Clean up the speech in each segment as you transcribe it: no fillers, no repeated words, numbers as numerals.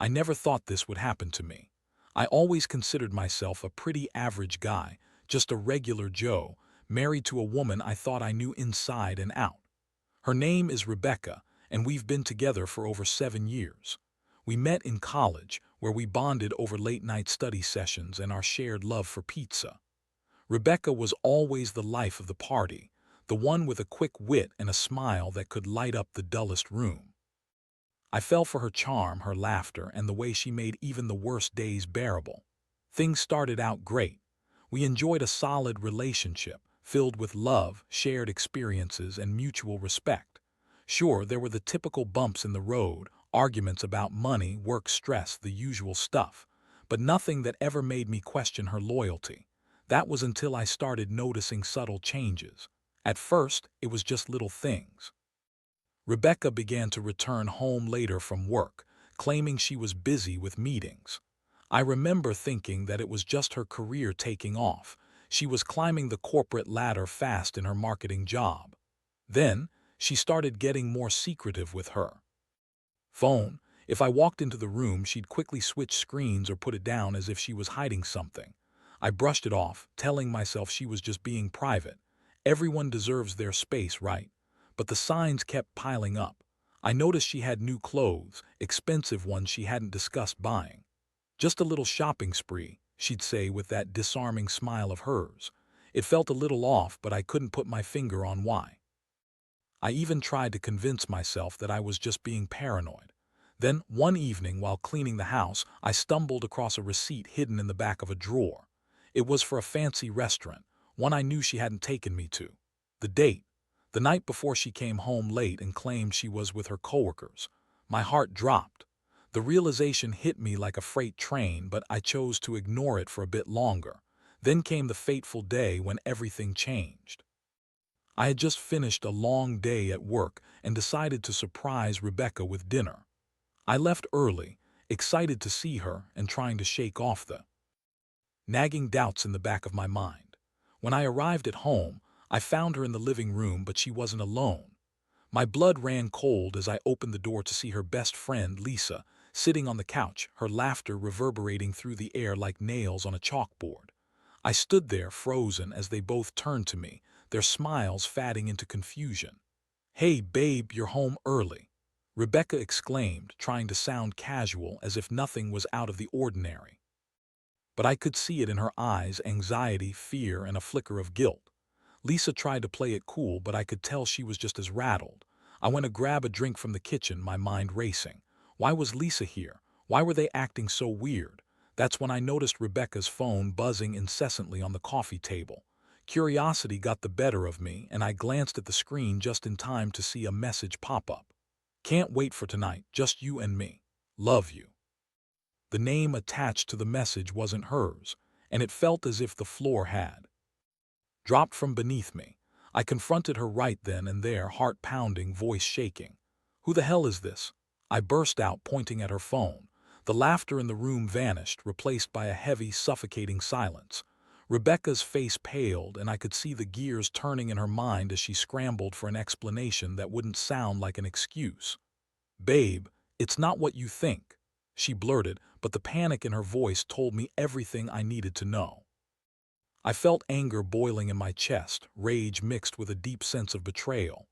I never thought this would happen to me. I always considered myself a pretty average guy, just a regular Joe, married to a woman I thought I knew inside and out. Her name is Rebecca, and we've been together for over 7 years. We met in college, where we bonded over late-night study sessions and our shared love for pizza. Rebecca was always the life of the party, the one with a quick wit and a smile that could light up the dullest room. I fell for her charm, her laughter, and the way she made even the worst days bearable. Things started out great. We enjoyed a solid relationship, filled with love, shared experiences, and mutual respect. Sure, there were the typical bumps in the road, arguments about money, work stress, the usual stuff, but nothing that ever made me question her loyalty. That was until I started noticing subtle changes. At first, it was just little things. Rebecca began to return home later from work, claiming she was busy with meetings. I remember thinking that it was just her career taking off. She was climbing the corporate ladder fast in her marketing job. Then, she started getting more secretive with her phone. If I walked into the room, she'd quickly switch screens or put it down as if she was hiding something. I brushed it off, telling myself she was just being private. Everyone deserves their space, right? But the signs kept piling up. I noticed she had new clothes, expensive ones she hadn't discussed buying. Just a little shopping spree, she'd say with that disarming smile of hers. It felt a little off, but I couldn't put my finger on why. I even tried to convince myself that I was just being paranoid. Then, one evening while cleaning the house, I stumbled across a receipt hidden in the back of a drawer. It was for a fancy restaurant, one I knew she hadn't taken me to. The date, the night before she came home late and claimed she was with her coworkers. My heart dropped. The realization hit me like a freight train, but I chose to ignore it for a bit longer. Then came the fateful day when everything changed. I had just finished a long day at work and decided to surprise Rebecca with dinner. I left early, excited to see her and trying to shake off the nagging doubts in the back of my mind. When I arrived at home, I found her in the living room, but she wasn't alone. My blood ran cold as I opened the door to see her best friend, Lisa, sitting on the couch, her laughter reverberating through the air like nails on a chalkboard. I stood there frozen as they both turned to me, their smiles fading into confusion. "Hey, babe, you're home early," Rebecca exclaimed, trying to sound casual as if nothing was out of the ordinary. But I could see it in her eyes, anxiety, fear, and a flicker of guilt. Lisa tried to play it cool, but I could tell she was just as rattled. I went to grab a drink from the kitchen, my mind racing. Why was Lisa here? Why were they acting so weird? That's when I noticed Rebecca's phone buzzing incessantly on the coffee table. Curiosity got the better of me, and I glanced at the screen just in time to see a message pop up. "Can't wait for tonight, just you and me. Love you." The name attached to the message wasn't hers, and it felt as if the floor had dropped from beneath me. I confronted her right then and there, heart pounding, voice shaking. "Who the hell is this?" I burst out, pointing at her phone. The laughter in the room vanished, replaced by a heavy, suffocating silence. Rebecca's face paled, and I could see the gears turning in her mind as she scrambled for an explanation that wouldn't sound like an excuse. "Babe, it's not what you think," she blurted, but the panic in her voice told me everything I needed to know. I felt anger boiling in my chest, rage mixed with a deep sense of betrayal.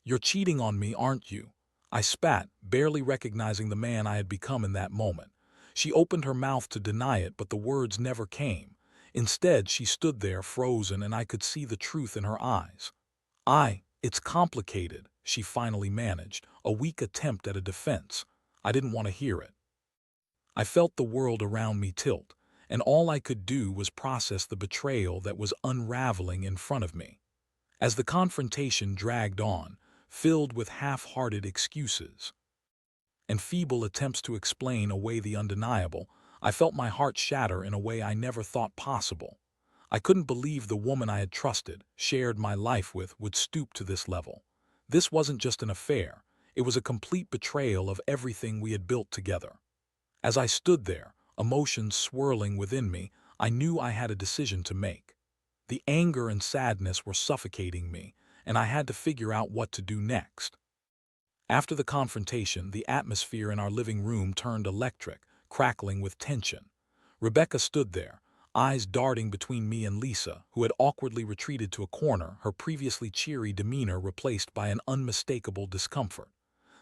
"You're cheating on me, aren't you?" I spat, barely recognizing the man I had become in that moment. She opened her mouth to deny it, but the words never came. Instead, she stood there, frozen, and I could see the truth in her eyes. It's complicated," she finally managed, a weak attempt at a defense. I didn't want to hear it. I felt the world around me tilt, and all I could do was process the betrayal that was unraveling in front of me. As the confrontation dragged on, filled with half-hearted excuses and feeble attempts to explain away the undeniable, I felt my heart shatter in a way I never thought possible. I couldn't believe the woman I had trusted, shared my life with, would stoop to this level. This wasn't just an affair, it was a complete betrayal of everything we had built together. As I stood there, emotions swirling within me, I knew I had a decision to make. The anger and sadness were suffocating me, and I had to figure out what to do next. After the confrontation, the atmosphere in our living room turned electric, crackling with tension. Rebecca stood there, eyes darting between me and Lisa, who had awkwardly retreated to a corner, her previously cheery demeanor replaced by an unmistakable discomfort.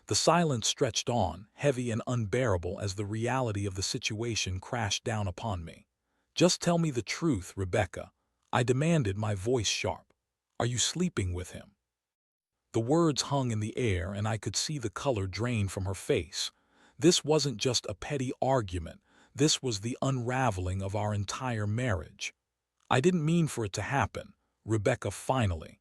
The silence stretched on, heavy and unbearable as the reality of the situation crashed down upon me. "Just tell me the truth, Rebecca," I demanded, my voice sharp. "Are you sleeping with him?" The words hung in the air, and I could see the color drain from her face. This wasn't just a petty argument. This was the unraveling of our entire marriage. "I didn't mean for it to happen," Rebecca finally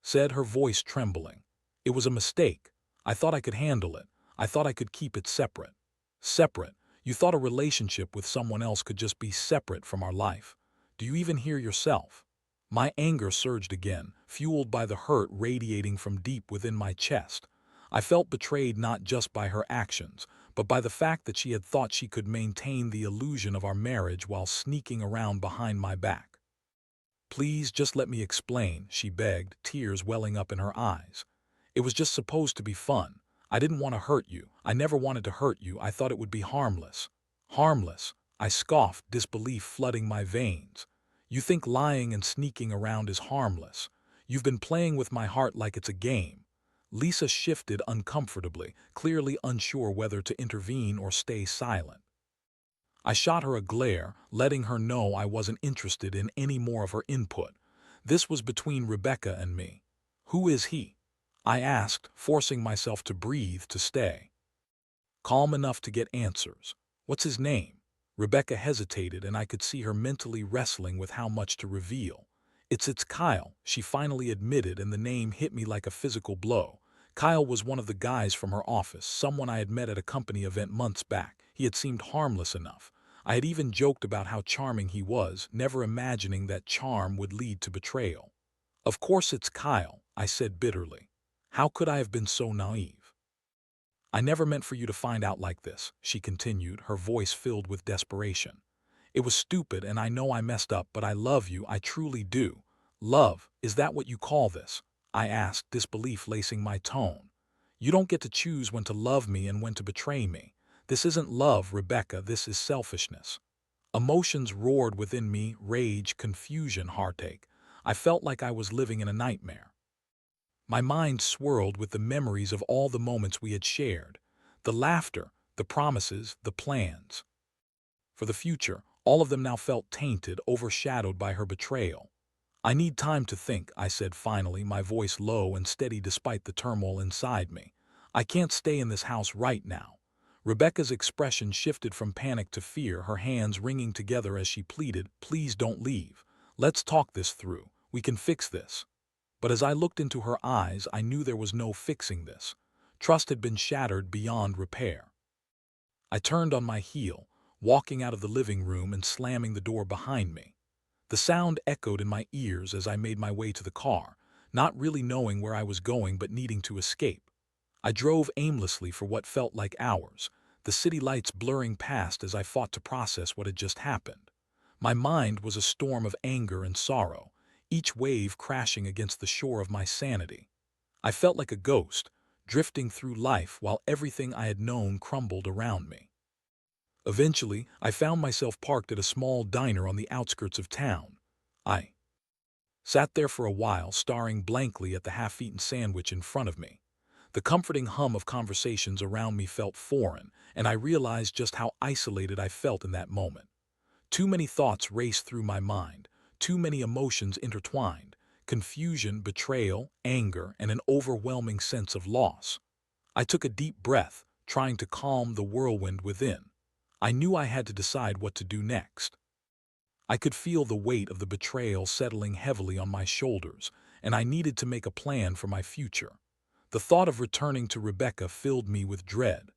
said, her voice trembling. "It was a mistake. I thought I could handle it. I thought I could keep it separate." "Separate? You thought a relationship with someone else could just be separate from our life? Do you even hear yourself?" My anger surged again, fueled by the hurt radiating from deep within my chest. I felt betrayed not just by her actions, but by the fact that she had thought she could maintain the illusion of our marriage while sneaking around behind my back. "Please just let me explain," she begged, tears welling up in her eyes. "It was just supposed to be fun. I didn't want to hurt you. I never wanted to hurt you. I thought it would be harmless." "Harmless?" I scoffed, disbelief flooding my veins. "You think lying and sneaking around is harmless? You've been playing with my heart like it's a game." Lisa shifted uncomfortably, clearly unsure whether to intervene or stay silent. I shot her a glare, letting her know I wasn't interested in any more of her input. This was between Rebecca and me. "Who is he?" I asked, forcing myself to breathe to stay calm enough to get answers. "What's his name?" Rebecca hesitated, and I could see her mentally wrestling with how much to reveal. It's Kyle," she finally admitted, and the name hit me like a physical blow. Kyle was one of the guys from her office, someone I had met at a company event months back. He had seemed harmless enough. I had even joked about how charming he was, never imagining that charm would lead to betrayal. "Of course it's Kyle," I said bitterly. "How could I have been so naive?" "I never meant for you to find out like this," she continued, her voice filled with desperation. "It was stupid, and I know I messed up, but I love you, I truly do." "Love, is that what you call this?" I asked, disbelief lacing my tone. "You don't get to choose when to love me and when to betray me. This isn't love, Rebecca, this is selfishness." Emotions roared within me, rage, confusion, heartache. I felt like I was living in a nightmare. My mind swirled with the memories of all the moments we had shared. The laughter, the promises, the plans. For the future, all of them now felt tainted, overshadowed by her betrayal. "I need time to think," I said finally, my voice low and steady despite the turmoil inside me. "I can't stay in this house right now." Rebecca's expression shifted from panic to fear, her hands wringing together as she pleaded, "Please don't leave. Let's talk this through. We can fix this." But as I looked into her eyes, I knew there was no fixing this. Trust had been shattered beyond repair. I turned on my heel, walking out of the living room and slamming the door behind me. The sound echoed in my ears as I made my way to the car, not really knowing where I was going but needing to escape. I drove aimlessly for what felt like hours, the city lights blurring past as I fought to process what had just happened. My mind was a storm of anger and sorrow, each wave crashing against the shore of my sanity. I felt like a ghost, drifting through life while everything I had known crumbled around me. Eventually, I found myself parked at a small diner on the outskirts of town. I sat there for a while, staring blankly at the half-eaten sandwich in front of me. The comforting hum of conversations around me felt foreign, and I realized just how isolated I felt in that moment. Too many thoughts raced through my mind, too many emotions intertwined: confusion, betrayal, anger, and an overwhelming sense of loss. I took a deep breath, trying to calm the whirlwind within. I knew I had to decide what to do next. I could feel the weight of the betrayal settling heavily on my shoulders, and I needed to make a plan for my future. The thought of returning to Rebecca filled me with dread.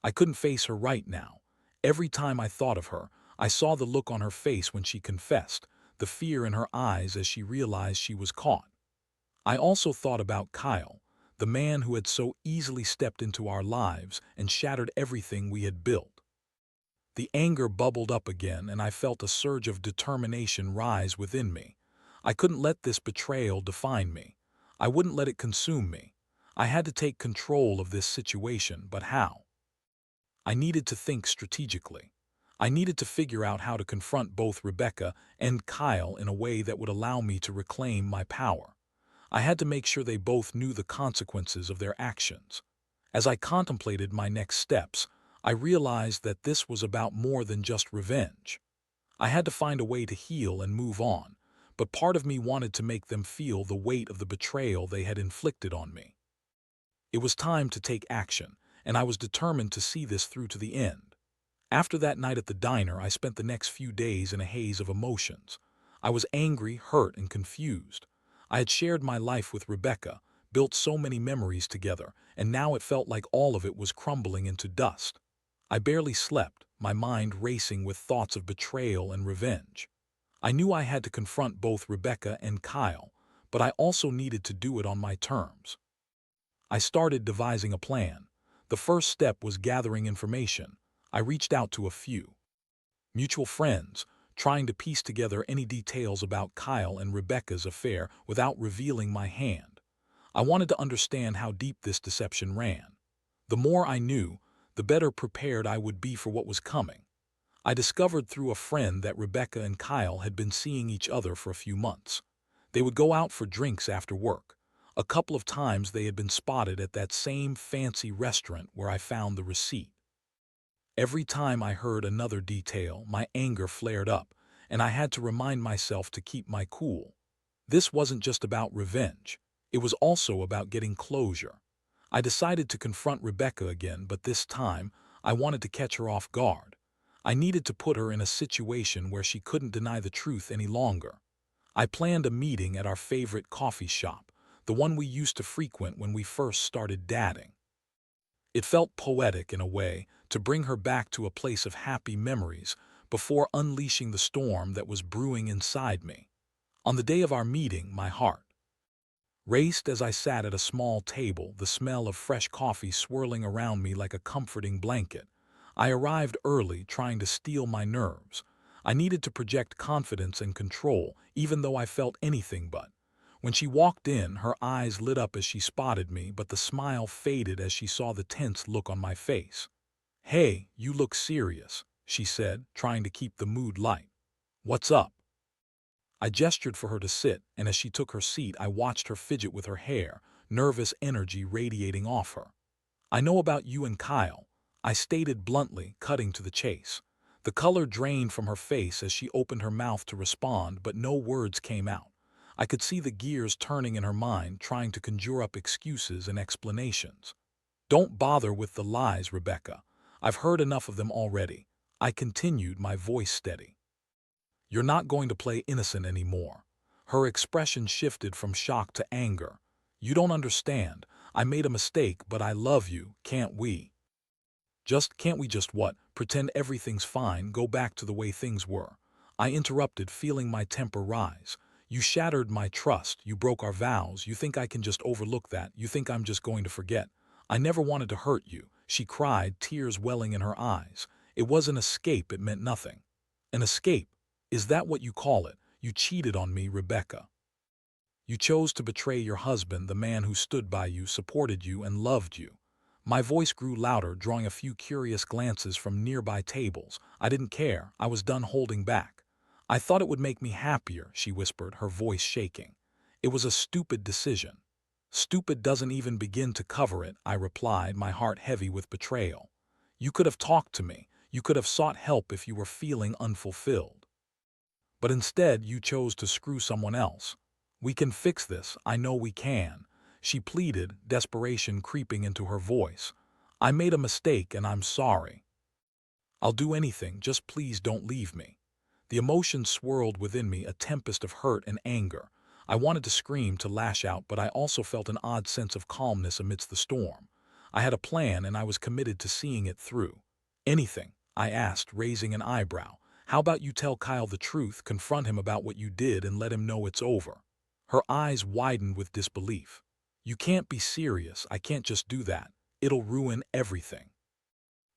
I couldn't face her right now. Every time I thought of her, I saw the look on her face when she confessed, the fear in her eyes as she realized she was caught. I also thought about Kyle, the man who had so easily stepped into our lives and shattered everything we had built. The anger bubbled up again, and I felt a surge of determination rise within me. I couldn't let this betrayal define me. I wouldn't let it consume me. I had to take control of this situation, but how? I needed to think strategically. I needed to figure out how to confront both Rebecca and Kyle in a way that would allow me to reclaim my power. I had to make sure they both knew the consequences of their actions. As I contemplated my next steps, I realized that this was about more than just revenge. I had to find a way to heal and move on, but part of me wanted to make them feel the weight of the betrayal they had inflicted on me. It was time to take action, and I was determined to see this through to the end. After that night at the diner, I spent the next few days in a haze of emotions. I was angry, hurt, and confused. I had shared my life with Rebecca, built so many memories together, and now it felt like all of it was crumbling into dust. I barely slept, my mind racing with thoughts of betrayal and revenge. I knew I had to confront both Rebecca and Kyle, but I also needed to do it on my terms. I started devising a plan. The first step was gathering information. I reached out to a few mutual friends, trying to piece together any details about Kyle and Rebecca's affair without revealing my hand. I wanted to understand how deep this deception ran. The more I knew, the better prepared I would be for what was coming. I discovered through a friend that Rebecca and Kyle had been seeing each other for a few months. They would go out for drinks after work. A couple of times they had been spotted at that same fancy restaurant where I found the receipt. Every time I heard another detail, my anger flared up, and I had to remind myself to keep my cool. This wasn't just about revenge. It was also about getting closure. I decided to confront Rebecca again, but this time, I wanted to catch her off guard. I needed to put her in a situation where she couldn't deny the truth any longer. I planned a meeting at our favorite coffee shop, the one we used to frequent when we first started dating. It felt poetic in a way to bring her back to a place of happy memories before unleashing the storm that was brewing inside me. On the day of our meeting, my heart raced as I sat at a small table, the smell of fresh coffee swirling around me like a comforting blanket. I arrived early, trying to steel my nerves. I needed to project confidence and control, even though I felt anything but. When she walked in, her eyes lit up as she spotted me, but the smile faded as she saw the tense look on my face. "Hey, you look serious," she said, trying to keep the mood light. "What's up?" I gestured for her to sit, and as she took her seat, I watched her fidget with her hair, nervous energy radiating off her. "I know about you and Kyle," I stated bluntly, cutting to the chase. The color drained from her face as she opened her mouth to respond, but no words came out. I could see the gears turning in her mind, trying to conjure up excuses and explanations. "Don't bother with the lies, Rebecca. I've heard enough of them already," I continued, my voice steady. "You're not going to play innocent anymore." Her expression shifted from shock to anger. "You don't understand. I made a mistake, but I love you. Can't we just what? Pretend everything's fine, go back to the way things were?" I interrupted, feeling my temper rise. "You shattered my trust. You broke our vows. You think I can just overlook that? You think I'm just going to forget?" "I never wanted to hurt you," she cried, tears welling in her eyes. "It was an escape. It meant nothing." "An escape? Is that what you call it? You cheated on me, Rebecca. You chose to betray your husband, the man who stood by you, supported you, and loved you." My voice grew louder, drawing a few curious glances from nearby tables. I didn't care. I was done holding back. "I thought it would make me happier," she whispered, her voice shaking. "It was a stupid decision." "Stupid doesn't even begin to cover it," I replied, my heart heavy with betrayal. "You could have talked to me. You could have sought help if you were feeling unfulfilled. But instead, you chose to screw someone else. We can fix this. I know we can," she pleaded, desperation creeping into her voice. "I made a mistake and I'm sorry. I'll do anything, just please don't leave me." The emotions swirled within me, a tempest of hurt and anger. I wanted to scream, to lash out, but I also felt an odd sense of calmness amidst the storm. I had a plan and I was committed to seeing it through. "Anything?" I asked, raising an eyebrow. "How about you tell Kyle the truth, confront him about what you did, and let him know it's over?" Her eyes widened with disbelief. "You can't be serious. I can't just do that. It'll ruin everything."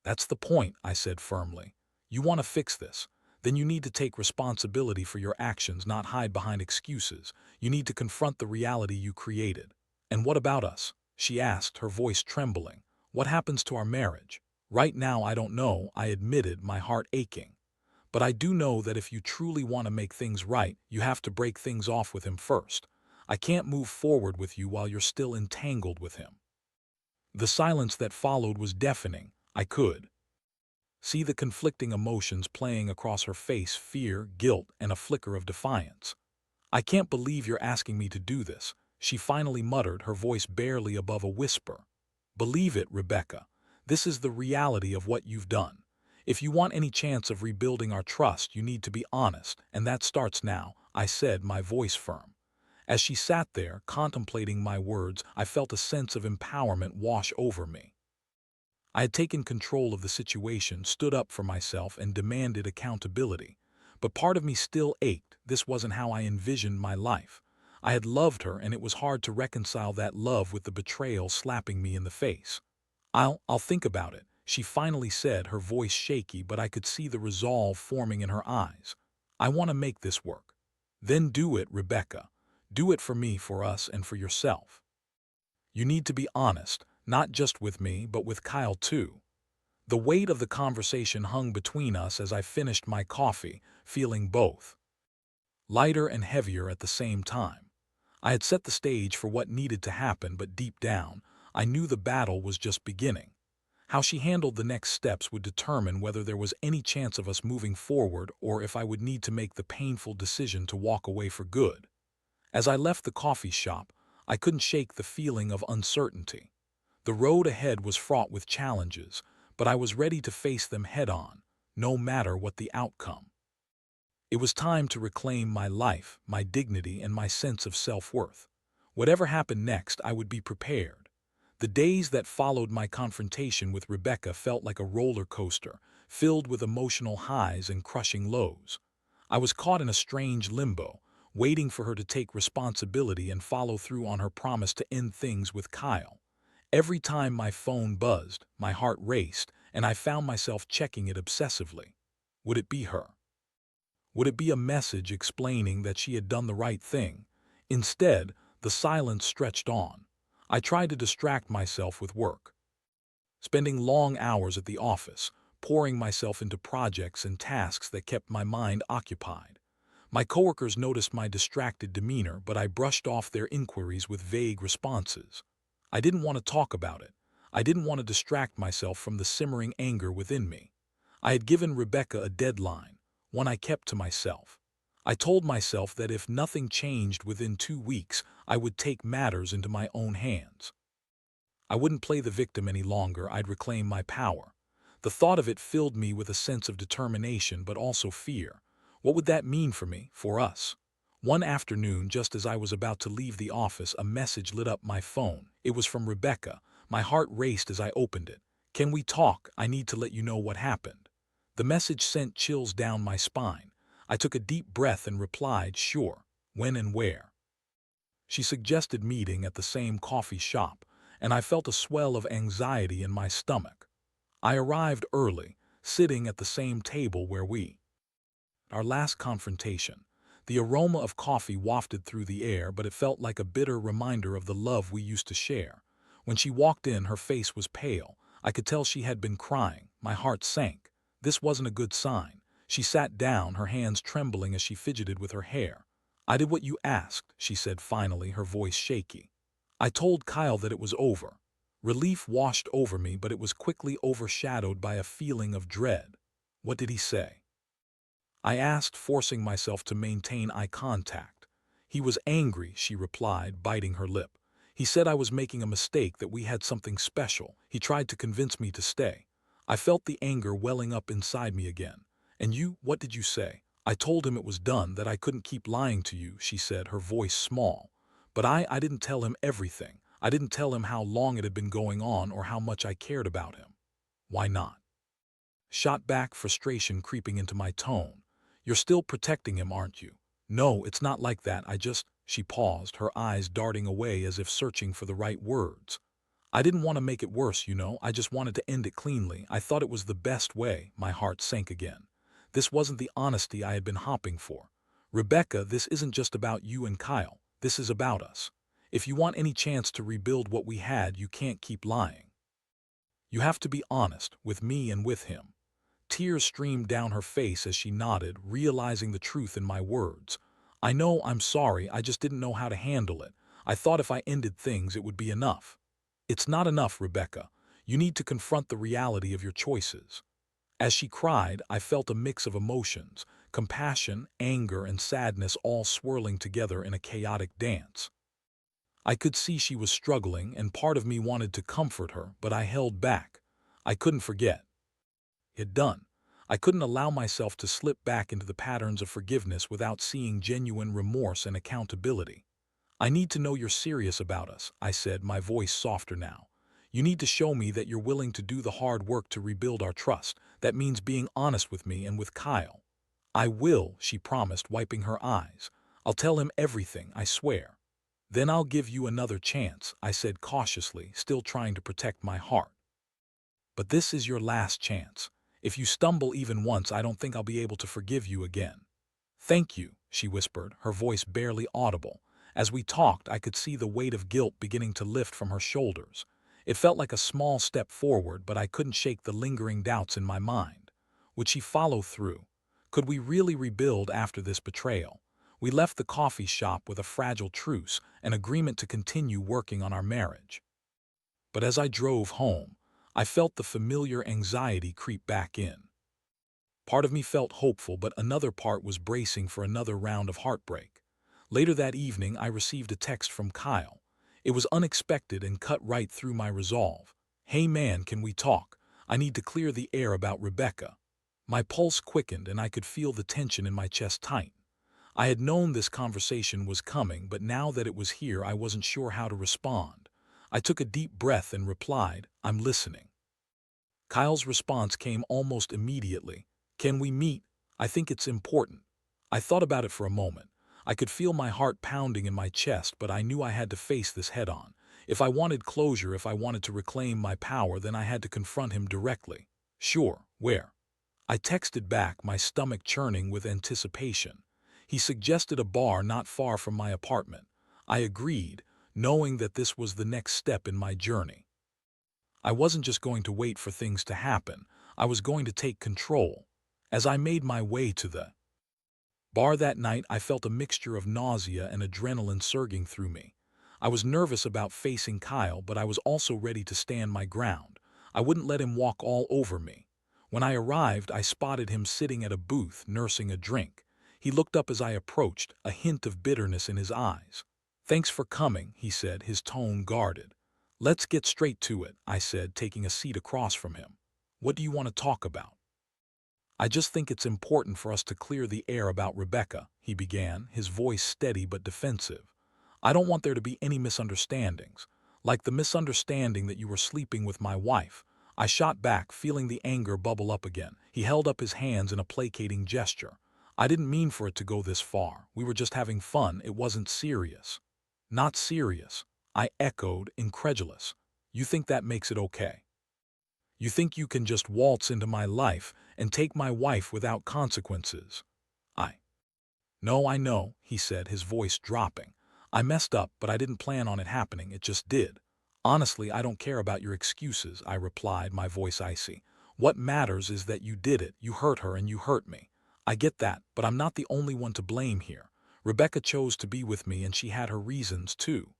"That's the point," I said firmly. "You want to fix this? Then you need to take responsibility for your actions, not hide behind excuses. You need to confront the reality you created." "And what about us?" she asked, her voice trembling. "What happens to our marriage?" "Right now I don't know," I admitted, my heart aching. "But I do know that if you truly want to make things right, you have to break things off with him first. I can't move forward with you while you're still entangled with him." The silence that followed was deafening. I could see the conflicting emotions playing across her face: fear, guilt, and a flicker of defiance. "I can't believe you're asking me to do this," she finally muttered, her voice barely above a whisper. "Believe it, Rebecca. This is the reality of what you've done. If you want any chance of rebuilding our trust, you need to be honest, and that starts now," I said, my voice firm. As she sat there, contemplating my words, I felt a sense of empowerment wash over me. I had taken control of the situation, stood up for myself, and demanded accountability. But part of me still ached. This wasn't how I envisioned my life. I had loved her, and it was hard to reconcile that love with the betrayal slapping me in the face. I'll think about it," she finally said, her voice shaky, but I could see the resolve forming in her eyes. "I want to make this work." "Then do it, Rebecca. Do it for me, for us, and for yourself. You need to be honest, not just with me, but with Kyle too." The weight of the conversation hung between us as I finished my coffee, feeling both lighter and heavier at the same time. I had set the stage for what needed to happen, but deep down, I knew the battle was just beginning. How she handled the next steps would determine whether there was any chance of us moving forward or if I would need to make the painful decision to walk away for good. As I left the coffee shop, I couldn't shake the feeling of uncertainty. The road ahead was fraught with challenges, but I was ready to face them head-on, no matter what the outcome. It was time to reclaim my life, my dignity, and my sense of self-worth. Whatever happened next, I would be prepared. The days that followed my confrontation with Rebecca felt like a roller coaster, filled with emotional highs and crushing lows. I was caught in a strange limbo, waiting for her to take responsibility and follow through on her promise to end things with Kyle. Every time my phone buzzed, my heart raced, and I found myself checking it obsessively. Would it be her? Would it be a message explaining that she had done the right thing? Instead, the silence stretched on. I tried to distract myself with work, spending long hours at the office, pouring myself into projects and tasks that kept my mind occupied. My coworkers noticed my distracted demeanor, but I brushed off their inquiries with vague responses. I didn't want to talk about it. I didn't want to distract myself from the simmering anger within me. I had given Rebecca a deadline, one I kept to myself. I told myself that if nothing changed within 2 weeks, I would take matters into my own hands. I wouldn't play the victim any longer. I'd reclaim my power. The thought of it filled me with a sense of determination, but also fear. What would that mean for me, for us? One afternoon, just as I was about to leave the office, a message lit up my phone. It was from Rebecca. My heart raced as I opened it. "Can we talk? I need to let you know what happened." The message sent chills down my spine. I took a deep breath and replied, "Sure. When and where?" She suggested meeting at the same coffee shop, and I felt a swell of anxiety in my stomach. I arrived early, sitting at the same table where our last confrontation. The aroma of coffee wafted through the air, but it felt like a bitter reminder of the love we used to share. When she walked in, her face was pale. I could tell she had been crying. My heart sank. This wasn't a good sign. She sat down, her hands trembling as she fidgeted with her hair. "I did what you asked," she said finally, her voice shaky. "I told Kyle that it was over." Relief washed over me, but it was quickly overshadowed by a feeling of dread. "What did he say?" I asked, forcing myself to maintain eye contact. "He was angry," she replied, biting her lip. "He said I was making a mistake, that we had something special. He tried to convince me to stay." I felt the anger welling up inside me again. "And you, what did you say?" "I told him it was done, that I couldn't keep lying to you," she said, her voice small. "But I didn't tell him everything. I didn't tell him how long it had been going on or how much I cared about him." "Why not?" Shot back, frustration creeping into my tone. "You're still protecting him, aren't you?" "No, it's not like that. She paused, her eyes darting away as if searching for the right words. "I didn't want to make it worse, you know. I just wanted to end it cleanly. I thought it was the best way." My heart sank again. This wasn't the honesty I had been hoping for. "Rebecca, this isn't just about you and Kyle. This is about us. If you want any chance to rebuild what we had, you can't keep lying. You have to be honest with me and with him." Tears streamed down her face as she nodded, realizing the truth in my words. "I know, I'm sorry, I just didn't know how to handle it. I thought if I ended things, it would be enough." "It's not enough, Rebecca. You need to confront the reality of your choices." As she cried, I felt a mix of emotions, compassion, anger, and sadness all swirling together in a chaotic dance. I could see she was struggling, and part of me wanted to comfort her, but I held back. I couldn't forget it done. I couldn't allow myself to slip back into the patterns of forgiveness without seeing genuine remorse and accountability. "I need to know you're serious about us," I said, my voice softer now. "You need to show me that you're willing to do the hard work to rebuild our trust. That means being honest with me and with Kyle." "I will," she promised, wiping her eyes. "I'll tell him everything, I swear." "Then I'll give you another chance," I said cautiously, still trying to protect my heart. "But this is your last chance. If you stumble even once, I don't think I'll be able to forgive you again." "Thank you," she whispered, her voice barely audible. As we talked, I could see the weight of guilt beginning to lift from her shoulders. It felt like a small step forward, but I couldn't shake the lingering doubts in my mind. Would she follow through? Could we really rebuild after this betrayal? We left the coffee shop with a fragile truce, an agreement to continue working on our marriage. But as I drove home, I felt the familiar anxiety creep back in. Part of me felt hopeful, but another part was bracing for another round of heartbreak. Later that evening, I received a text from Kyle. It was unexpected and cut right through my resolve. "Hey man, can we talk? I need to clear the air about Rebecca." My pulse quickened and I could feel the tension in my chest tighten. I had known this conversation was coming, but now that it was here, I wasn't sure how to respond. I took a deep breath and replied, "I'm listening." Kyle's response came almost immediately. "Can we meet? I think it's important." I thought about it for a moment. I could feel my heart pounding in my chest, but I knew I had to face this head-on. If I wanted closure, if I wanted to reclaim my power, then I had to confront him directly. "Sure, where?" I texted back, my stomach churning with anticipation. He suggested a bar not far from my apartment. I agreed, knowing that this was the next step in my journey. I wasn't just going to wait for things to happen. I was going to take control. As I made my way to the bar that night, I felt a mixture of nausea and adrenaline surging through me. I was nervous about facing Kyle, but I was also ready to stand my ground. I wouldn't let him walk all over me. When I arrived, I spotted him sitting at a booth, nursing a drink. He looked up as I approached, a hint of bitterness in his eyes. "Thanks for coming," he said, his tone guarded. "Let's get straight to it," I said, taking a seat across from him. "What do you want to talk about?" "I just think it's important for us to clear the air about Rebecca," he began, his voice steady but defensive. "I don't want there to be any misunderstandings. Like the misunderstanding that you were sleeping with my wife." I shot back, feeling the anger bubble up again. He held up his hands in a placating gesture. "I didn't mean for it to go this far. We were just having fun. It wasn't serious." "Not serious?" I echoed, incredulous. "You think that makes it okay? You think you can just waltz into my life and take my wife without consequences?" I "No, I know," he said, his voice dropping. "I messed up, but I didn't plan on it happening. It just did." "Honestly, I don't care about your excuses," I replied, my voice icy. "What matters is that you did it. You hurt her and you hurt me. I get that, but I'm not the only one to blame here. Rebecca chose to be with me and she had her reasons too."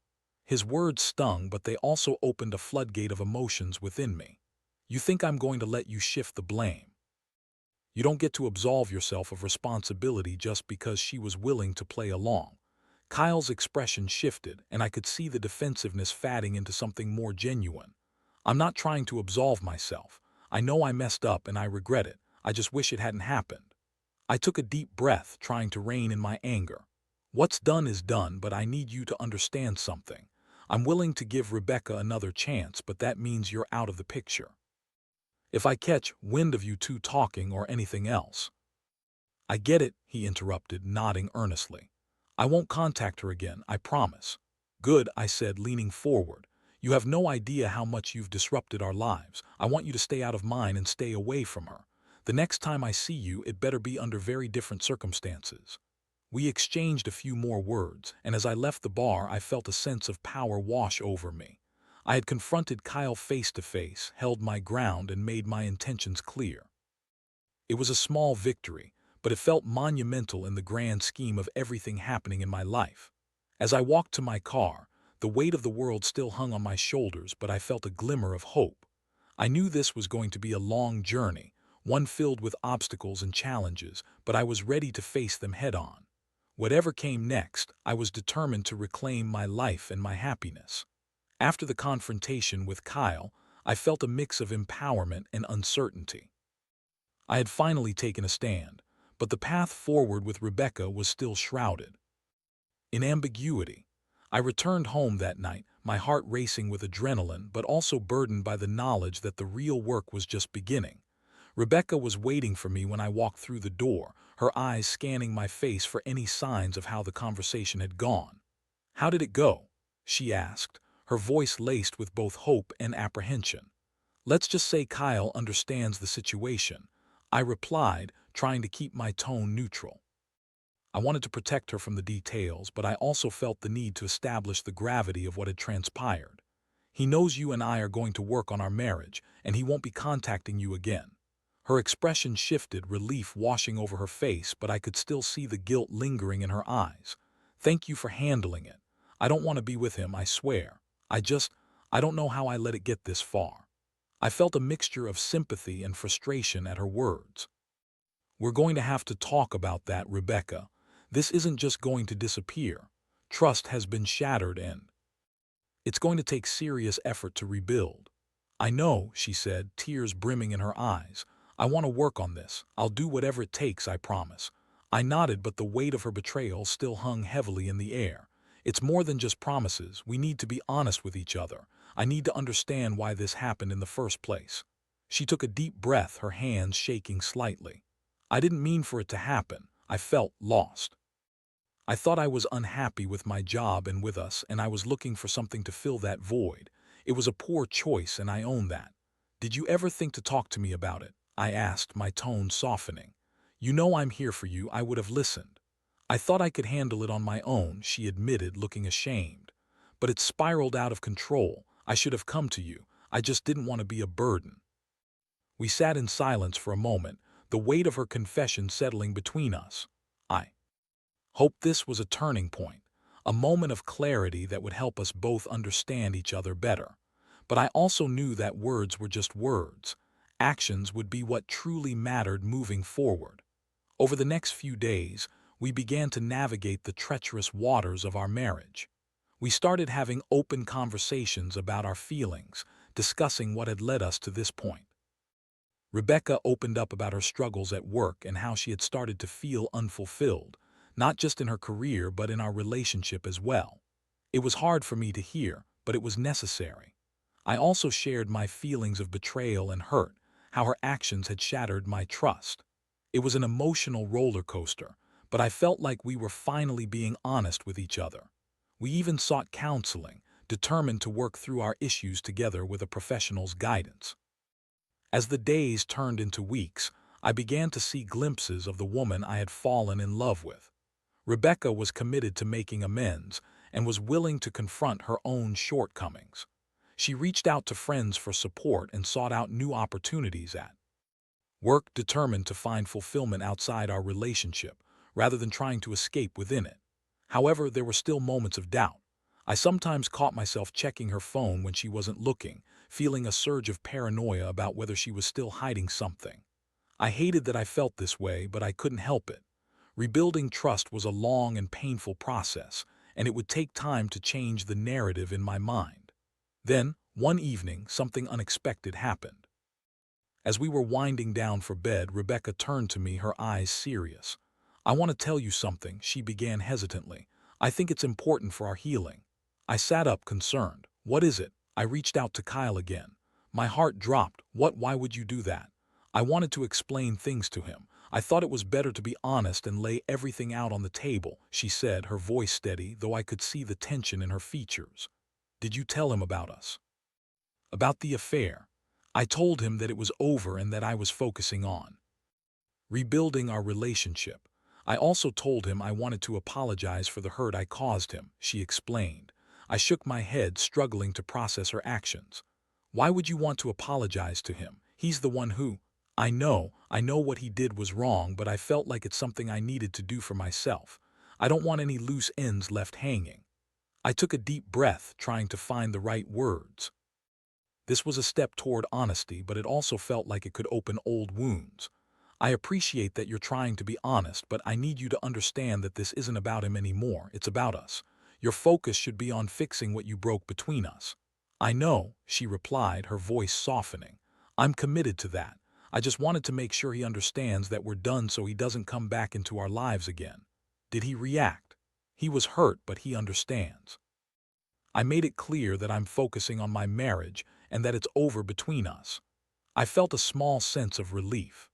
His words stung, but they also opened a floodgate of emotions within me. "You think I'm going to let you shift the blame? You don't get to absolve yourself of responsibility just because she was willing to play along." Kyle's expression shifted, and I could see the defensiveness fading into something more genuine. "I'm not trying to absolve myself. I know I messed up and I regret it. I just wish it hadn't happened." I took a deep breath, trying to rein in my anger. "What's done is done, but I need you to understand something. I'm willing to give Rebecca another chance, but that means you're out of the picture. If I catch wind of you two talking or anything else—" "I get it," he interrupted, nodding earnestly. "I won't contact her again, I promise." "Good," I said, leaning forward. "You have no idea how much you've disrupted our lives. I want you to stay out of mine and stay away from her. The next time I see you, it better be under very different circumstances." We exchanged a few more words, and as I left the bar, I felt a sense of power wash over me. I had confronted Kyle face to face, held my ground, and made my intentions clear. It was a small victory, but it felt monumental in the grand scheme of everything happening in my life. As I walked to my car, the weight of the world still hung on my shoulders, but I felt a glimmer of hope. I knew this was going to be a long journey, one filled with obstacles and challenges, but I was ready to face them head on. Whatever came next, I was determined to reclaim my life and my happiness. After the confrontation with Kyle, I felt a mix of empowerment and uncertainty. I had finally taken a stand, but the path forward with Rebecca was still shrouded in ambiguity. I returned home that night, my heart racing with adrenaline but also burdened by the knowledge that the real work was just beginning. Rebecca was waiting for me when I walked through the door, her eyes scanning my face for any signs of how the conversation had gone. "How did it go?" she asked, her voice laced with both hope and apprehension. "Let's just say Kyle understands the situation," I replied, trying to keep my tone neutral. I wanted to protect her from the details, but I also felt the need to establish the gravity of what had transpired. "He knows you and I are going to work on our marriage, and he won't be contacting you again." Her expression shifted, relief washing over her face, but I could still see the guilt lingering in her eyes. "Thank you for handling it. I don't want to be with him, I swear. I don't know how I let it get this far." I felt a mixture of sympathy and frustration at her words. "We're going to have to talk about that, Rebecca. This isn't just going to disappear. Trust has been shattered and it's going to take serious effort to rebuild." "I know," she said, tears brimming in her eyes. "I want to work on this. I'll do whatever it takes, I promise." I nodded, but the weight of her betrayal still hung heavily in the air. "It's more than just promises. We need to be honest with each other. I need to understand why this happened in the first place." She took a deep breath, her hands shaking slightly. "I didn't mean for it to happen. I felt lost. I thought I was unhappy with my job and with us, and I was looking for something to fill that void. It was a poor choice, and I own that." "Did you ever think to talk to me about it?" I asked, my tone softening. "You know I'm here for you. I would have listened." "I thought I could handle it on my own," she admitted, looking ashamed. "But it spiraled out of control. I should have come to you. I just didn't want to be a burden." We sat in silence for a moment, the weight of her confession settling between us. I hoped this was a turning point, a moment of clarity that would help us both understand each other better. But I also knew that words were just words. Actions would be what truly mattered moving forward. Over the next few days, we began to navigate the treacherous waters of our marriage. We started having open conversations about our feelings, discussing what had led us to this point. Rebecca opened up about her struggles at work and how she had started to feel unfulfilled, not just in her career but in our relationship as well. It was hard for me to hear, but it was necessary. I also shared my feelings of betrayal and hurt, how her actions had shattered my trust. It was an emotional roller coaster, but I felt like we were finally being honest with each other. We even sought counseling, determined to work through our issues together with a professional's guidance. As the days turned into weeks, I began to see glimpses of the woman I had fallen in love with. Rebecca was committed to making amends and was willing to confront her own shortcomings. She reached out to friends for support and sought out new opportunities at work, determined to find fulfillment outside our relationship rather than trying to escape within it. However, there were still moments of doubt. I sometimes caught myself checking her phone when she wasn't looking, feeling a surge of paranoia about whether she was still hiding something. I hated that I felt this way, but I couldn't help it. Rebuilding trust was a long and painful process, and it would take time to change the narrative in my mind. Then, one evening, something unexpected happened. As we were winding down for bed, Rebecca turned to me, her eyes serious. "I want to tell you something," she began hesitantly. "I think it's important for our healing." I sat up, concerned. "What is it?" I reached out to Kyle again. My heart dropped. Why would you do that?" I wanted to explain things to him. "I thought it was better to be honest and lay everything out on the table," she said, her voice steady, though I could see the tension in her features. "Did you tell him about us?" "About the affair?" "I told him that it was over and that I was focusing on rebuilding our relationship. I also told him I wanted to apologize for the hurt I caused him, she explained. I shook my head, struggling to process her actions. Why would you want to apologize to him? He's the one who— I know what he did was wrong, but I felt like it's something I needed to do for myself. I don't want any loose ends left hanging. I took a deep breath, trying to find the right words. This was a step toward honesty, but it also felt like it could open old wounds. I appreciate that you're trying to be honest, but I need you to understand that this isn't about him anymore. It's about us. Your focus should be on fixing what you broke between us. I know, she replied, her voice softening. I'm committed to that. I just wanted to make sure he understands that we're done so he doesn't come back into our lives again. Did he react? He was hurt, but he understands. I made it clear that I'm focusing on my marriage and that it's over between us. I felt a small sense of relief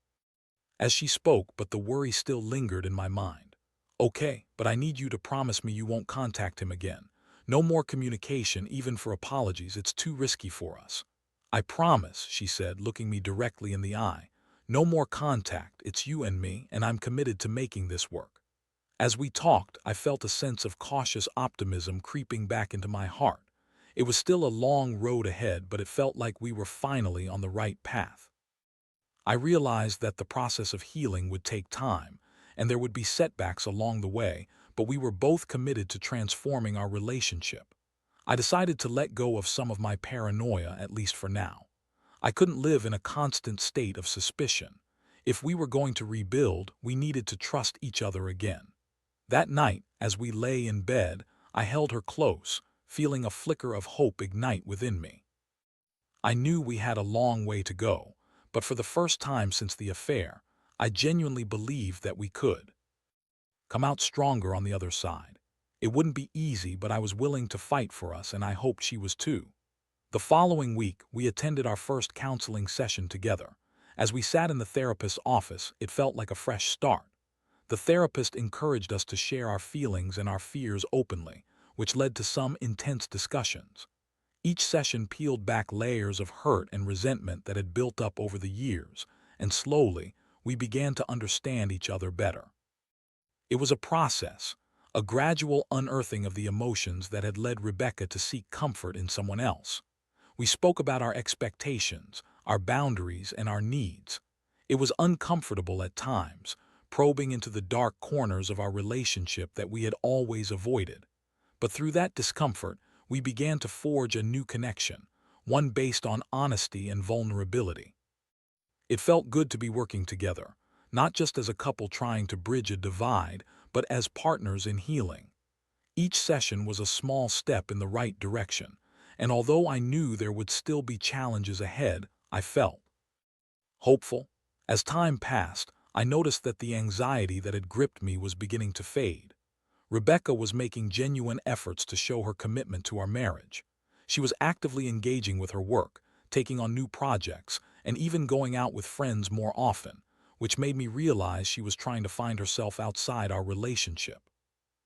as she spoke, but the worry still lingered in my mind. Okay, but I need you to promise me you won't contact him again. No more communication, even for apologies. It's too risky for us. I promise, she said, looking me directly in the eye. No more contact. It's you and me, and I'm committed to making this work. As we talked, I felt a sense of cautious optimism creeping back into my heart. It was still a long road ahead, but it felt like we were finally on the right path. I realized that the process of healing would take time, and there would be setbacks along the way, but we were both committed to transforming our relationship. I decided to let go of some of my paranoia, at least for now. I couldn't live in a constant state of suspicion. If we were going to rebuild, we needed to trust each other again. That night, as we lay in bed, I held her close, feeling a flicker of hope ignite within me. I knew we had a long way to go, but for the first time since the affair, I genuinely believed that we could come out stronger on the other side. It wouldn't be easy, but I was willing to fight for us, and I hoped she was too. The following week, we attended our first counseling session together. As we sat in the therapist's office, it felt like a fresh start. The therapist encouraged us to share our feelings and our fears openly, which led to some intense discussions. Each session peeled back layers of hurt and resentment that had built up over the years, and slowly, we began to understand each other better. It was a process, a gradual unearthing of the emotions that had led Rebecca to seek comfort in someone else. We spoke about our expectations, our boundaries, and our needs. It was uncomfortable at times, probing into the dark corners of our relationship that we had always avoided. But through that discomfort, we began to forge a new connection, one based on honesty and vulnerability. It felt good to be working together, not just as a couple trying to bridge a divide, but as partners in healing. Each session was a small step in the right direction, and although I knew there would still be challenges ahead, I felt hopeful. As time passed, I noticed that the anxiety that had gripped me was beginning to fade. Rebecca was making genuine efforts to show her commitment to our marriage. She was actively engaging with her work, taking on new projects, and even going out with friends more often, which made me realize she was trying to find herself outside our relationship.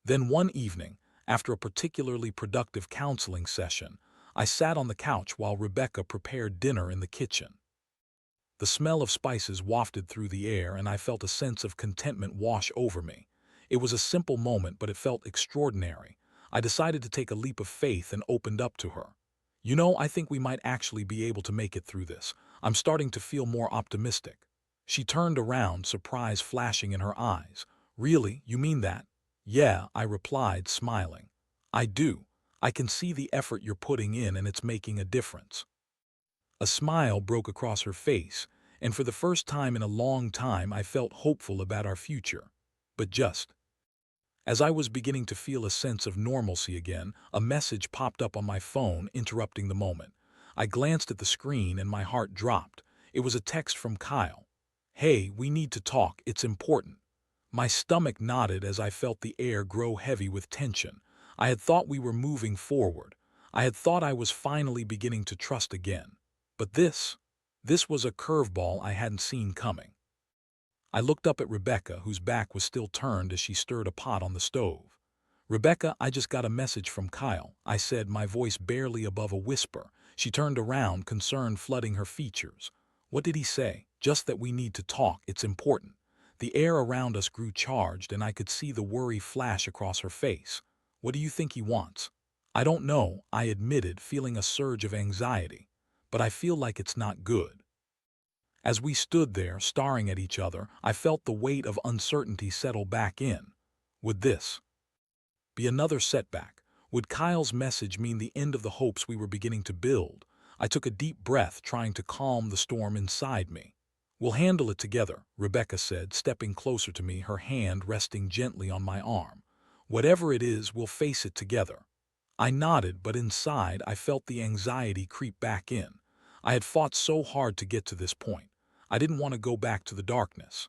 Then one evening, after a particularly productive counseling session, I sat on the couch while Rebecca prepared dinner in the kitchen. The smell of spices wafted through the air, and I felt a sense of contentment wash over me. It was a simple moment, but it felt extraordinary. I decided to take a leap of faith and opened up to her. I think we might actually be able to make it through this. I'm starting to feel more optimistic. She turned around, surprise flashing in her eyes. Really? You mean that? Yeah, I replied, smiling. I do. I can see the effort you're putting in, and it's making a difference. A smile broke across her face, and for the first time in a long time I felt hopeful about our future. But just as I was beginning to feel a sense of normalcy again, a message popped up on my phone, interrupting the moment. I glanced at the screen and my heart dropped. It was a text from Kyle. "Hey, we need to talk. It's important." My stomach knotted as I felt the air grow heavy with tension. I had thought we were moving forward. I had thought I was finally beginning to trust again. But this was a curveball I hadn't seen coming. I looked up at Rebecca, whose back was still turned as she stirred a pot on the stove. "Rebecca, I just got a message from Kyle," I said, my voice barely above a whisper. She turned around, concern flooding her features. "What did he say?" "Just that we need to talk. It's important." The air around us grew charged, and I could see the worry flash across her face. "What do you think he wants?" "I don't know," I admitted, feeling a surge of anxiety. "But I feel like it's not good." As we stood there, staring at each other, I felt the weight of uncertainty settle back in. Would this be another setback? Would Kyle's message mean the end of the hopes we were beginning to build? I took a deep breath, trying to calm the storm inside me. "We'll handle it together," Rebecca said, stepping closer to me, her hand resting gently on my arm. "Whatever it is, we'll face it together." I nodded, but inside I felt the anxiety creep back in. I had fought so hard to get to this point. I didn't want to go back to the darkness.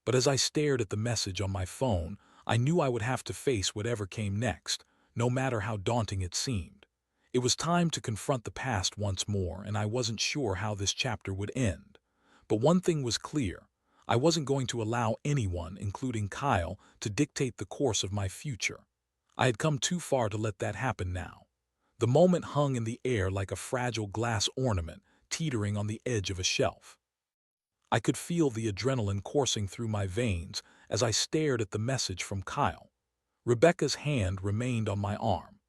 But as I stared at the message on my phone, I knew I would have to face whatever came next, no matter how daunting it seemed. It was time to confront the past once more, and I wasn't sure how this chapter would end. But one thing was clear: I wasn't going to allow anyone, including Kyle, to dictate the course of my future. I had come too far to let that happen now. The moment hung in the air like a fragile glass ornament teetering on the edge of a shelf. I could feel the adrenaline coursing through my veins as I stared at the message from Kyle. Rebecca's hand remained on my arm,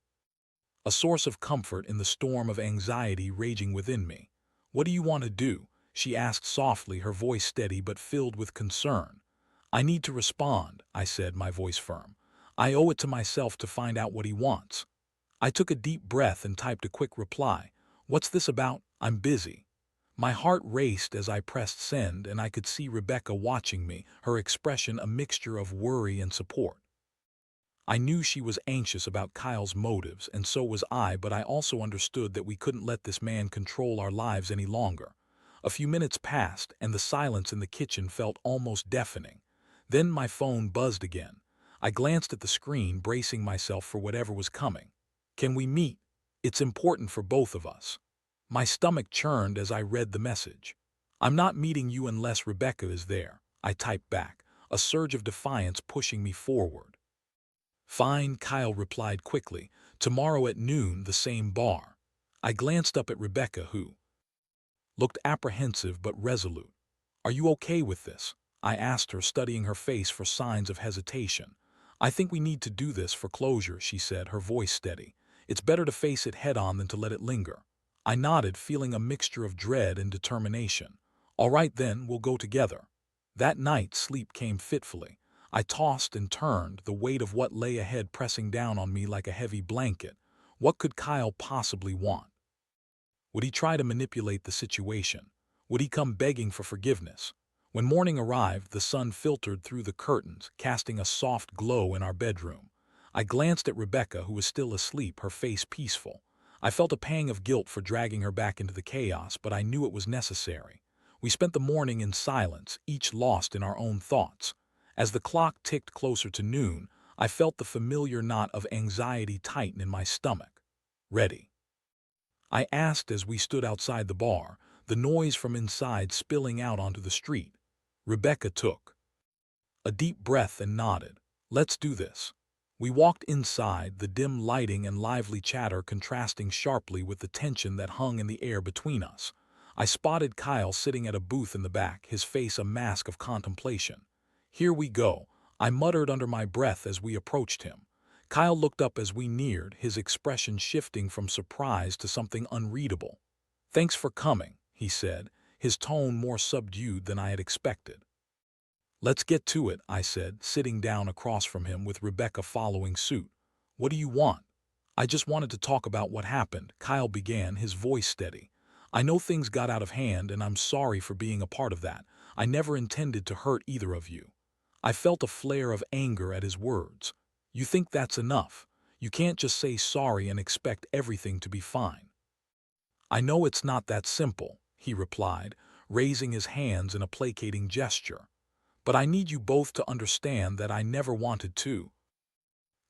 a source of comfort in the storm of anxiety raging within me. "What do you want to do?" she asked softly, her voice steady but filled with concern. "I need to respond," I said, my voice firm. "I owe it to myself to find out what he wants." I took a deep breath and typed a quick reply. "What's this about? I'm busy." My heart raced as I pressed send, and I could see Rebecca watching me, her expression a mixture of worry and support. I knew she was anxious about Kyle's motives, and so was I, but I also understood that we couldn't let this man control our lives any longer. A few minutes passed, and the silence in the kitchen felt almost deafening. Then my phone buzzed again. I glanced at the screen, bracing myself for whatever was coming. "Can we meet? It's important for both of us." My stomach churned as I read the message. "I'm not meeting you unless Rebecca is there," I typed back, a surge of defiance pushing me forward. "Fine," Kyle replied quickly. "Tomorrow at noon, the same bar." I glanced up at Rebecca, who looked apprehensive but resolute. "Are you okay with this?" I asked her, studying her face for signs of hesitation. "I think we need to do this for closure," she said, her voice steady. "It's better to face it head-on than to let it linger." I nodded, feeling a mixture of dread and determination. "All right then, we'll go together." That night, sleep came fitfully. I tossed and turned, the weight of what lay ahead pressing down on me like a heavy blanket. What could Kyle possibly want? Would he try to manipulate the situation? Would he come begging for forgiveness? When morning arrived, the sun filtered through the curtains, casting a soft glow in our bedroom. I glanced at Rebecca, who was still asleep, her face peaceful. I felt a pang of guilt for dragging her back into the chaos, but I knew it was necessary. We spent the morning in silence, each lost in our own thoughts. As the clock ticked closer to noon, I felt the familiar knot of anxiety tighten in my stomach. "Ready?" I asked as we stood outside the bar, the noise from inside spilling out onto the street. Rebecca took a deep breath and nodded. "Let's do this." We walked inside, the dim lighting and lively chatter contrasting sharply with the tension that hung in the air between us. I spotted Kyle sitting at a booth in the back, his face a mask of contemplation. "Here we go," I muttered under my breath as we approached him. Kyle looked up as we neared, his expression shifting from surprise to something unreadable. "Thanks for coming," he said, his tone more subdued than I had expected. "Let's get to it," I said, sitting down across from him with Rebecca following suit. "What do you want?" "I just wanted to talk about what happened," Kyle began, his voice steady. "I know things got out of hand, and I'm sorry for being a part of that. I never intended to hurt either of you." I felt a flare of anger at his words. "You think that's enough? You can't just say sorry and expect everything to be fine." "I know it's not that simple," he replied, raising his hands in a placating gesture. "But I need you both to understand that I never wanted to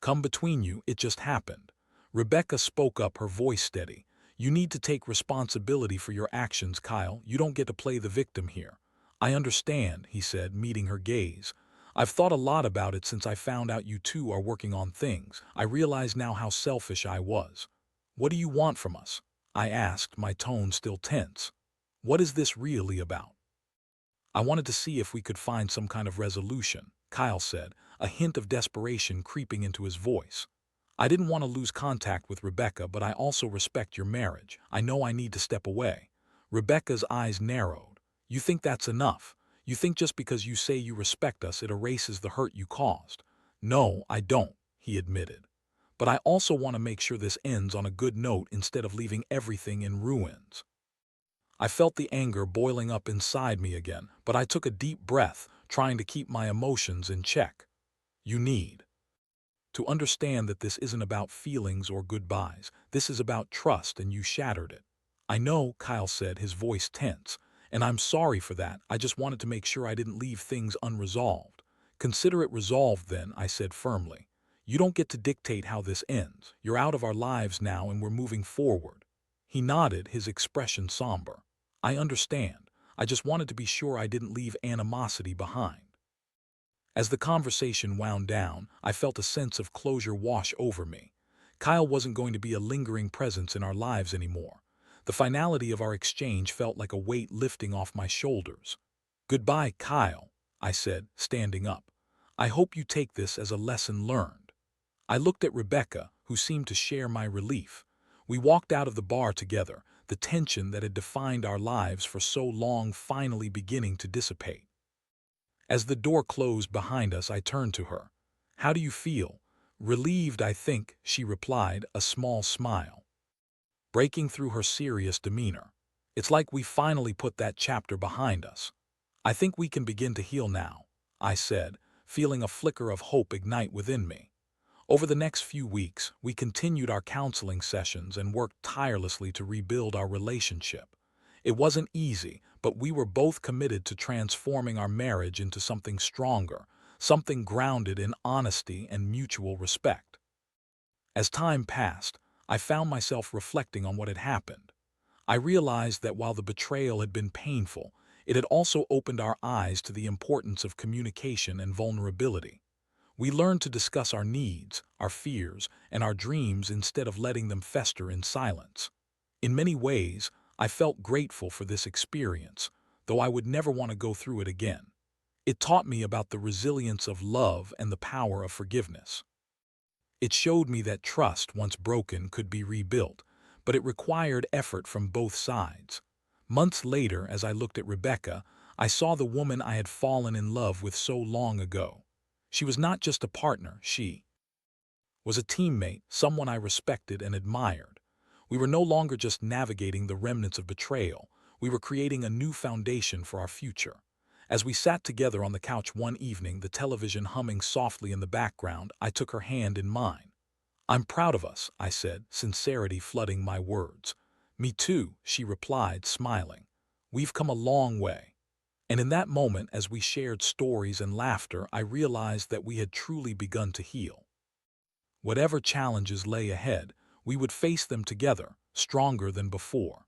come between you, it just happened." Rebecca spoke up, her voice steady. "You need to take responsibility for your actions, Kyle. You don't get to play the victim here." "I understand," he said, meeting her gaze. "I've thought a lot about it since I found out you two are working on things. I realize now how selfish I was." "What do you want from us?" I asked, my tone still tense. "What is this really about?" I wanted to see if we could find some kind of resolution, Kyle said, a hint of desperation creeping into his voice. I didn't want to lose contact with Rebecca, but I also respect your marriage. I know I need to step away. Rebecca's eyes narrowed. You think that's enough? You think just because you say you respect us, it erases the hurt you caused? No, I don't, he admitted. But I also want to make sure this ends on a good note instead of leaving everything in ruins. I felt the anger boiling up inside me again, but I took a deep breath, trying to keep my emotions in check. You need to understand that this isn't about feelings or goodbyes. This is about trust, and you shattered it. I know, Kyle said, his voice tense, and I'm sorry for that. I just wanted to make sure I didn't leave things unresolved. Consider it resolved then, I said firmly. You don't get to dictate how this ends. You're out of our lives now and we're moving forward. He nodded, his expression somber. I understand. I just wanted to be sure I didn't leave animosity behind. As the conversation wound down, I felt a sense of closure wash over me. Kyle wasn't going to be a lingering presence in our lives anymore. The finality of our exchange felt like a weight lifting off my shoulders. Goodbye, Kyle, I said, standing up. I hope you take this as a lesson learned. I looked at Rebecca, who seemed to share my relief. We walked out of the bar together, the tension that had defined our lives for so long finally beginning to dissipate. As the door closed behind us, I turned to her. How do you feel? Relieved, I think, she replied, a small smile breaking through her serious demeanor. It's like we finally put that chapter behind us. I think we can begin to heal now, I said, feeling a flicker of hope ignite within me. Over the next few weeks, we continued our counseling sessions and worked tirelessly to rebuild our relationship. It wasn't easy, but we were both committed to transforming our marriage into something stronger, something grounded in honesty and mutual respect. As time passed, I found myself reflecting on what had happened. I realized that while the betrayal had been painful, it had also opened our eyes to the importance of communication and vulnerability. We learned to discuss our needs, our fears, and our dreams instead of letting them fester in silence. In many ways, I felt grateful for this experience, though I would never want to go through it again. It taught me about the resilience of love and the power of forgiveness. It showed me that trust, once broken, could be rebuilt, but it required effort from both sides. Months later, as I looked at Rebecca, I saw the woman I had fallen in love with so long ago. She was not just a partner, she was a teammate, someone I respected and admired. We were no longer just navigating the remnants of betrayal, we were creating a new foundation for our future. As we sat together on the couch one evening, the television humming softly in the background, I took her hand in mine. I'm proud of us, I said, sincerity flooding my words. Me too, she replied, smiling. We've come a long way. And in that moment, as we shared stories and laughter, I realized that we had truly begun to heal. Whatever challenges lay ahead, we would face them together, stronger than before.